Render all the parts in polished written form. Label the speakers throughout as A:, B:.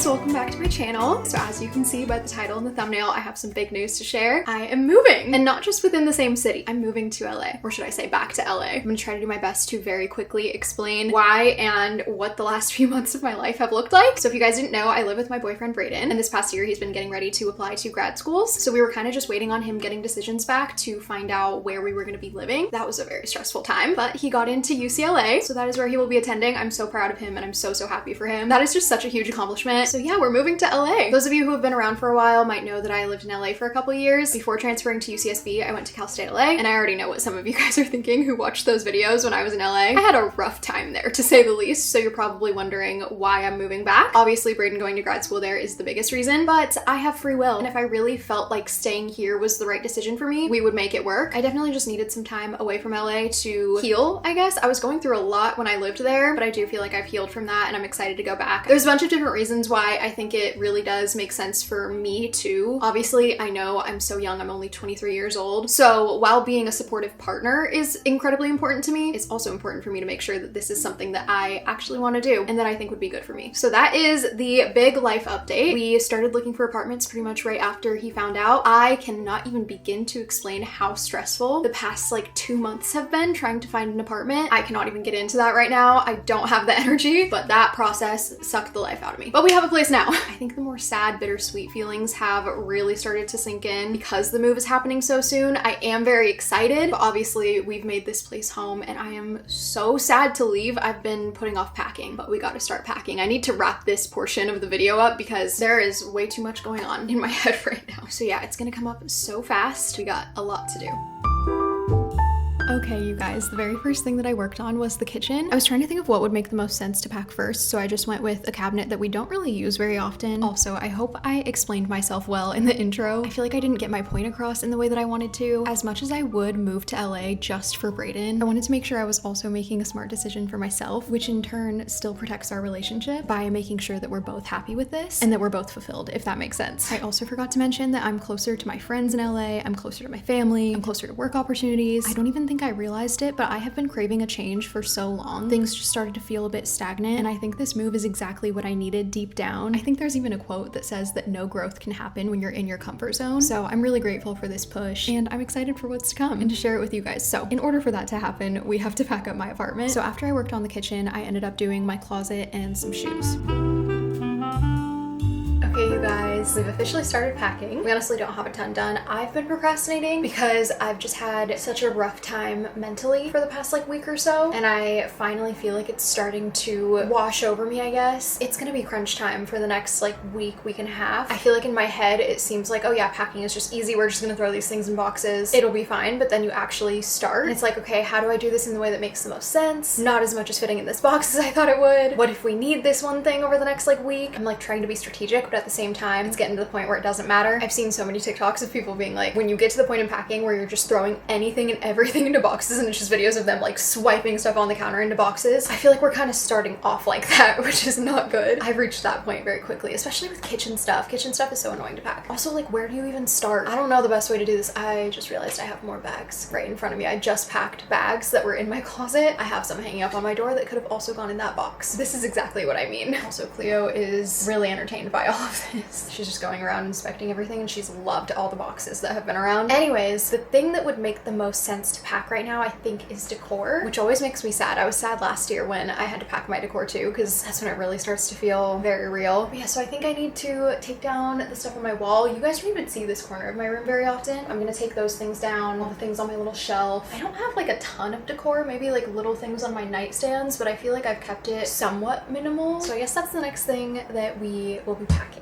A: guys, welcome back to my channel. So as you can see by the title and the thumbnail, I have some big news to share. I am moving, and not just within the same city. I'm moving to LA, or should I say back to LA. I'm gonna try to do my best to very quickly explain why and what the last few months of my life have looked like. So if you guys didn't know, I live with my boyfriend Brayden, and this past year he's been getting ready to apply to grad schools. So we were kind of just waiting on him getting decisions back to find out where we were gonna be living. That was a very stressful time, but he got into UCLA, so that is where he will be attending. I'm so proud of him, and I'm so happy for him. That is just such a huge accomplishment. So yeah, we're moving to LA. Those of you who have been around for a while might know that I lived in LA for a couple years. Before transferring to UCSB, I went to Cal State LA, and I already know what some of you guys are thinking who watched those videos when I was in LA. I had a rough time there, to say the least, so you're probably wondering why I'm moving back. Obviously, Brayden going to grad school there is the biggest reason, but I have free will, and if I really felt like staying here was the right decision for me, we would make it work. I definitely just needed some time away from LA to heal, I guess. I was going through a lot when I lived there, but I do feel like I've healed from that, and I'm excited to go back. There's a bunch of different reasons why I think it really does make sense for me too. Obviously, I know I'm so young, I'm only 23 years old. So while being a supportive partner is incredibly important to me, it's also important for me to make sure that this is something that I actually want to do and that I think would be good for me. So that is the big life update. We started looking for apartments pretty much right after he found out. I cannot even begin to explain how stressful the past like 2 months have been trying to find an apartment. I cannot even get into that right now. I don't have the energy, but that process sucked the life out of me. But we have a place now. I think the more sad, bittersweet feelings have really started to sink in because the move is happening so soon. I am very excited, but obviously we've made this place home and I am so sad to leave. I've been putting off packing, but we got to start packing. I need to wrap this portion of the video up because there is way too much going on in my head right now. So yeah, it's gonna come up so fast. We got a lot to do. Okay, you guys, the very first thing that I worked on was the kitchen. I was trying to think of what would make the most sense to pack first, so I just went with a cabinet that we don't really use very often. Also, I hope I explained myself well in the intro. I feel like I didn't get my point across in the way that I wanted to. As much as I would move to LA just for Brayden, I wanted to make sure I was also making a smart decision for myself, which in turn still protects our relationship by making sure that we're both happy with this and that we're both fulfilled, if that makes sense. I also forgot to mention that I'm closer to my friends in LA, I'm closer to my family, I'm closer to work opportunities. I don't even think I realized it, but I have been craving a change for so long. Things just started to feel a bit stagnant, and I think this move is exactly what I needed deep down. I think there's even a quote that says that no growth can happen when you're in your comfort zone. So I'm really grateful for this push, and I'm excited for what's to come and to share it with you guys. So in order for that to happen, we have to pack up my apartment. So after I worked on the kitchen, I ended up doing my closet and some shoes. Okay, you guys, we've officially started packing. We honestly don't have a ton done. I've been procrastinating because I've just had such a rough time mentally for the past like week or so, and I finally feel like it's starting to wash over me, I guess. It's gonna be crunch time for the next like week and a half. I feel like in my head it seems like, oh yeah, packing is just easy. We're just gonna throw these things in boxes. It'll be fine, but then you actually start. And it's like, okay, how do I do this in the way that makes the most sense? Not as much as fitting in this box as I thought it would. What if we need this one thing over the next like week? I'm like trying to be strategic, but at the same time, it's getting to the point where it doesn't matter. I've seen so many TikToks of people being like, when you get to the point in packing where you're just throwing anything and everything into boxes, and it's just videos of them like swiping stuff on the counter into boxes. I feel like we're kind of starting off like that, which is not good. I've reached that point very quickly, especially with kitchen stuff. Kitchen stuff is so annoying to pack. Also, like, where do you even start? I don't know the best way to do this. I just realized I have more bags right in front of me. I just packed bags that were in my closet. I have some hanging up on my door that could have also gone in that box. This is exactly what I mean. Also, Cleo is really entertained by all of this. She's just going around inspecting everything, and she's loved all the boxes that have been around. Anyways, the thing that would make the most sense to pack right now, I think, is decor, which always makes me sad. I was sad last year when I had to pack my decor too, because that's when it really starts to feel very real. But yeah, so I think I need to take down the stuff on my wall. You guys don't even see this corner of my room very often. I'm gonna take those things down, all the things on my little shelf. I don't have like a ton of decor, maybe like little things on my nightstands, but I feel like I've kept it somewhat minimal. So I guess that's the next thing that we will be packing.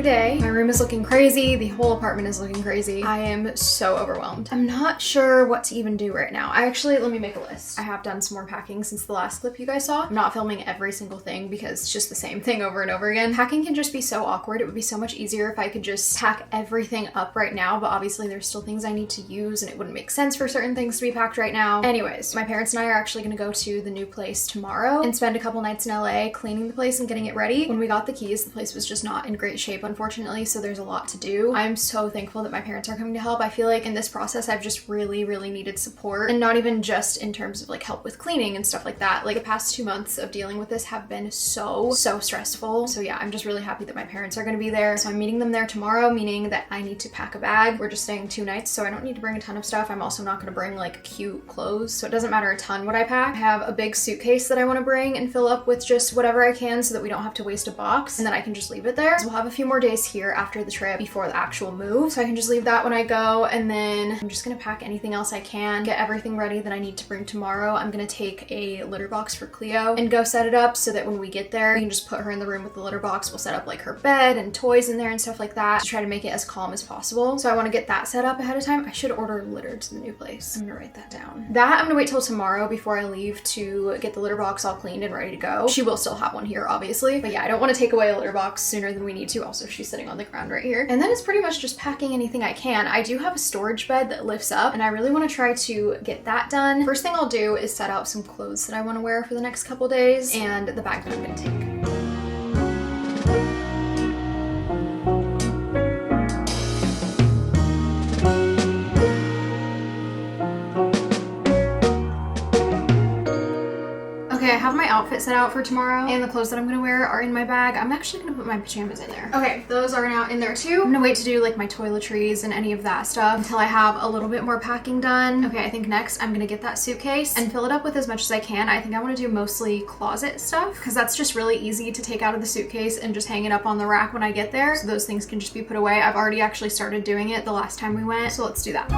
A: Day. My room is looking crazy. The whole apartment is looking crazy. I am so overwhelmed. I'm not sure what to even do right now. Let me make a list. I have done some more packing since the last clip you guys saw. I'm not filming every single thing because it's just the same thing over and over again. Packing can just be so awkward. It would be so much easier if I could just pack everything up right now, but obviously there's still things I need to use and it wouldn't make sense for certain things to be packed right now. Anyways, my parents and I are actually gonna go to the new place tomorrow and spend a couple nights in LA cleaning the place and getting it ready. When we got the keys, the place was just not in great shape, unfortunately, so there's a lot to do. I'm so thankful that my parents are coming to help. I feel like in this process, I've just really needed support, and not even just in terms of like help with cleaning and stuff like that. Like the past 2 months of dealing with this have been so stressful. So yeah, I'm just really happy that my parents are gonna be there. So I'm meeting them there tomorrow, meaning that I need to pack a bag. We're just staying 2 nights, so I don't need to bring a ton of stuff. I'm also not gonna bring like cute clothes, so it doesn't matter a ton what I pack. I have a big suitcase that I wanna bring and fill up with just whatever I can so that we don't have to waste a box, and then I can just leave it there. So we'll have a few more days here after the trip before the actual move, so I can just leave that when I go, and then I'm just gonna pack anything else I can, get everything ready that I need to bring tomorrow. I'm gonna take a litter box for Cleo and go set it up so that when we get there, we can just put her in the room with the litter box. We'll set up like her bed and toys in there and stuff like that to try to make it as calm as possible. So I wanna get that set up ahead of time. I should order litter to the new place. I'm gonna write that down. That I'm gonna wait till tomorrow before I leave to get the litter box all cleaned and ready to go. She will still have one here, obviously, but yeah, I don't wanna take away a litter box sooner than we need to. Also, she's sitting on the ground right here. And then it's pretty much just packing anything I can. I do have a storage bed that lifts up, and I really wanna try to get that done. First thing I'll do is set out some clothes that I wanna wear for the next couple days and the bag that I'm gonna take. Okay, I have my outfit set out for tomorrow, and the clothes that I'm gonna wear are in my bag. I'm actually gonna put my pajamas in there. Okay, those are now in there too. I'm gonna wait to do like my toiletries and any of that stuff until I have a little bit more packing done. Okay, I think next I'm gonna get that suitcase and fill it up with as much as I can. I think I wanna do mostly closet stuff because that's just really easy to take out of the suitcase and just hang it up on the rack when I get there. So those things can just be put away. I've already actually started doing it the last time we went, so let's do that.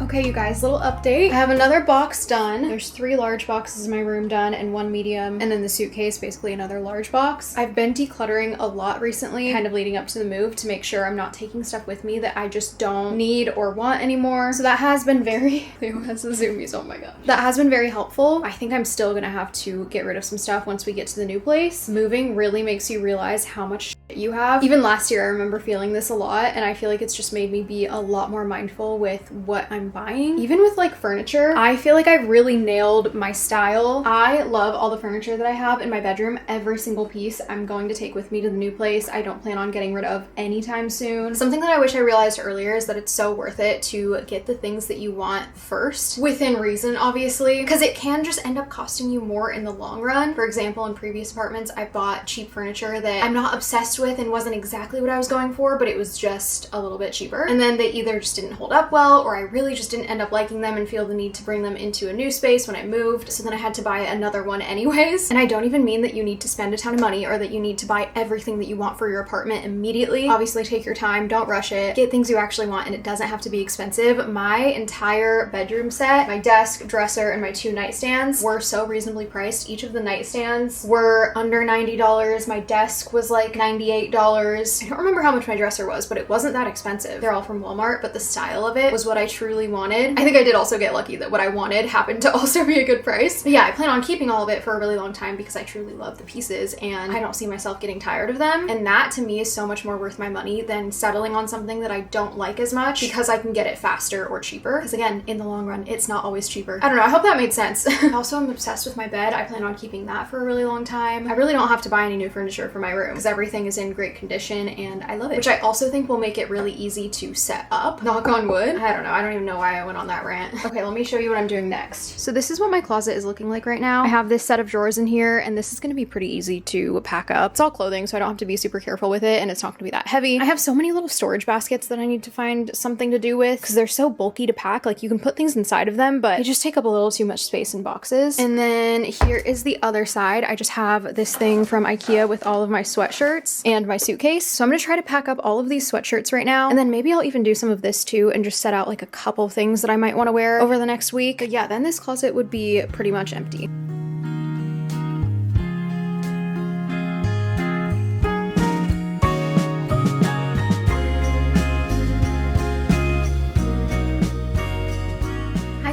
A: Okay, you guys, little update. I have another box done. There's 3 large boxes in my room done and 1 medium, and then the suitcase, basically another large box. I've been decluttering a lot recently, kind of leading up to the move, to make sure I'm not taking stuff with me that I just don't need or want anymore. So that has been Cleo has the zoomies, oh my god. That has been very helpful. I think I'm still gonna have to get rid of some stuff once we get to the new place. Moving really makes you realize how much shit you have. Even last year, I remember feeling this a lot, and I feel like it's just made me be a lot more mindful with what I'm buying. Even with like furniture, I feel like I've really nailed my style. I love all the furniture that I have in my bedroom. Every single piece I'm going to take with me to the new place. I don't plan on getting rid of anytime soon. Something that I wish I realized earlier is that it's so worth it to get the things that you want first, within reason, obviously, because it can just end up costing you more in the long run. For example, in previous apartments, I bought cheap furniture that I'm not obsessed with and wasn't exactly what I was going for, but it was just a little bit cheaper. And then they either just didn't hold up well, or I really just didn't end up liking them and feel the need to bring them into a new space when I moved. So then I had to buy another one anyways. And I don't even mean that you need to spend a ton of money or that you need to buy everything that you want for your apartment immediately. Obviously, take your time, don't rush it, get things you actually want, and it doesn't have to be expensive. My entire bedroom set, my desk, dresser, and my 2 nightstands were so reasonably priced. Each of the nightstands were under $90. My desk was like $98. I don't remember how much my dresser was, but it wasn't that expensive. They're all from Walmart, but the style of it was what I truly wanted. I think I did also get lucky that what I wanted happened to also be a good price. But yeah, I plan on keeping all of it for a really long time because I truly love the pieces and I don't see myself getting tired of them. And that to me is so much more worth my money than settling on something that I don't like as much because I can get it faster or cheaper. Because again, in the long run, it's not always cheaper. I don't know, I hope that made sense. Also, I'm obsessed with my bed. I plan on keeping that for a really long time. I really don't have to buy any new furniture for my room because everything is in great condition and I love it, which I also think will make it really easy to set up. Knock on wood. I don't know. I don't even know why I went on that rant. Okay, let me show you what I'm doing next. So this is what my closet is looking like right now. I have this set of drawers in here and this is going to be pretty easy to pack up. It's all clothing, so I don't have to be super careful with it and it's not going to be that heavy. I have so many little storage baskets that I need to find something to do with because they're so bulky to pack. Like you can put things inside of them, but they just take up a little too much space in boxes. And then here is the other side. I just have this thing from IKEA with all of my sweatshirts and my suitcase. So I'm going to try to pack up all of these sweatshirts right now. And then maybe I'll even do some of this too and just set out like a couple things that I might want to wear over the next week. But yeah, then this closet would be pretty much empty.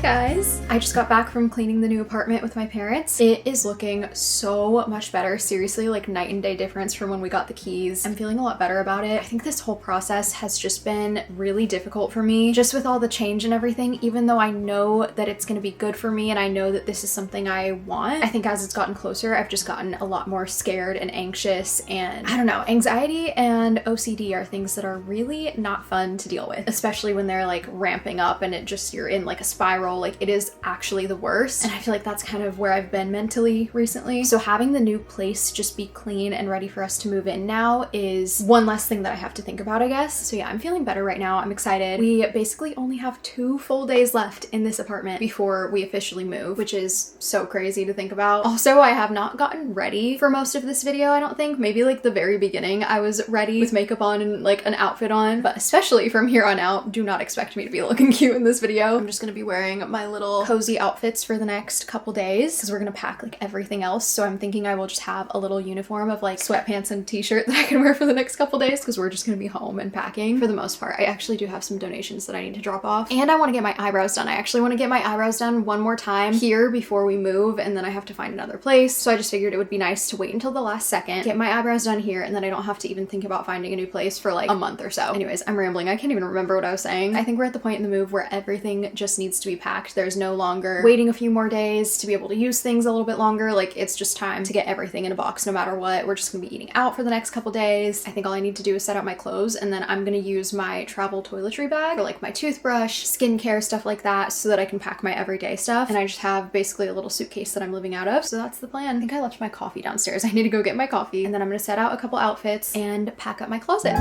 A: Guys, I just got back from cleaning the new apartment with my parents. It is looking so much better. Seriously, like night and day difference from when we got the keys. I'm feeling a lot better about it. I think this whole process has just been really difficult for me, just with all the change and everything, even though I know that it's going to be good for me and I know that this is something I want. I think as it's gotten closer, I've just gotten a lot more scared and anxious, and I don't know, anxiety and OCD are things that are really not fun to deal with, especially when they're like ramping up and you're in like a spiral. Like it is actually the worst, and I feel like that's kind of where I've been mentally recently. So having the new place just be clean and ready for us to move in now is one less thing that I have to think about, I guess. So yeah, I'm feeling better right now. I'm excited. We basically only have 2 full days left in this apartment before we officially move, which is so crazy to think about. Also, I have not gotten ready for most of this video, I don't think. Maybe like the very beginning I was ready with makeup on and like an outfit on, but especially from here on out, do not expect me to be looking cute in this video. I'm just gonna be wearing my little cozy outfits for the next couple days because we're gonna pack like everything else. So I'm thinking I will just have a little uniform of like sweatpants and t-shirt that I can wear for the next couple days because we're just gonna be home and packing for the most part. I actually do have some donations that I need to drop off, and I want to get my eyebrows done. I actually want to get my eyebrows done one more time here before we move, and then I have to find another place. So I just figured it would be nice to wait until the last second, get my eyebrows done here, and then I don't have to even think about finding a new place for like a month or so. Anyways, I'm rambling. I can't even remember what I was saying. I think we're at the point in the move where everything just needs to be packed. There's no longer waiting a few more days to be able to use things a little bit longer. Like it's just time to get everything in a box no matter what. We're just gonna be eating out for the next couple days. I think all I need to do is set out my clothes, and then I'm gonna use my travel toiletry bag for like my toothbrush, skincare, stuff like that, so that I can pack my everyday stuff. And I just have basically a little suitcase that I'm living out of. So that's the plan. I think I left my coffee downstairs. I need to go get my coffee, and then I'm gonna set out a couple outfits and pack up my closet.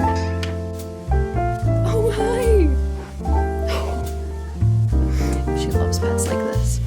A: Oh, hi! She loves pets like this.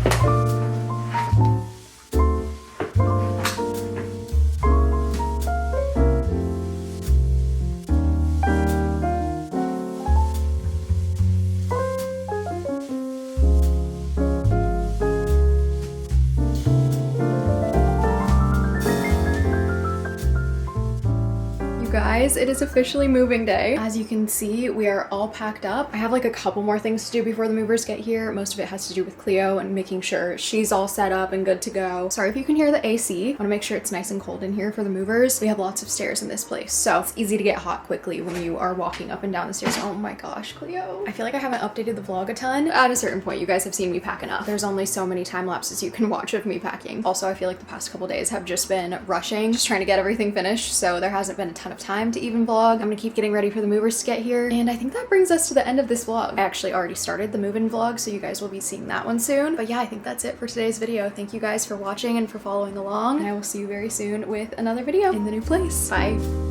A: Guys, it is officially moving day. As you can see, we are all packed up. I have like a couple more things to do before the movers get here. Most of it has to do with Cleo and making sure she's all set up and good to go. Sorry if you can hear the AC. I want to make sure it's nice and cold in here for the movers. We have lots of stairs in this place, so it's easy to get hot quickly when you are walking up and down the stairs. Oh my gosh, Cleo. I feel like I haven't updated the vlog a ton. At a certain point, you guys have seen me pack enough. There's only so many time lapses you can watch of me packing. Also, I feel like the past couple days have just been rushing, just trying to get everything finished, so there hasn't been a ton of time to even vlog. I'm gonna keep getting ready for the movers to get here, and I think that brings us to the end of this vlog. I actually already started the move-in vlog, so you guys will be seeing that one soon. But yeah, I think that's it for today's video. Thank you guys for watching and for following along, and I will see you very soon with another video in the new place. Bye.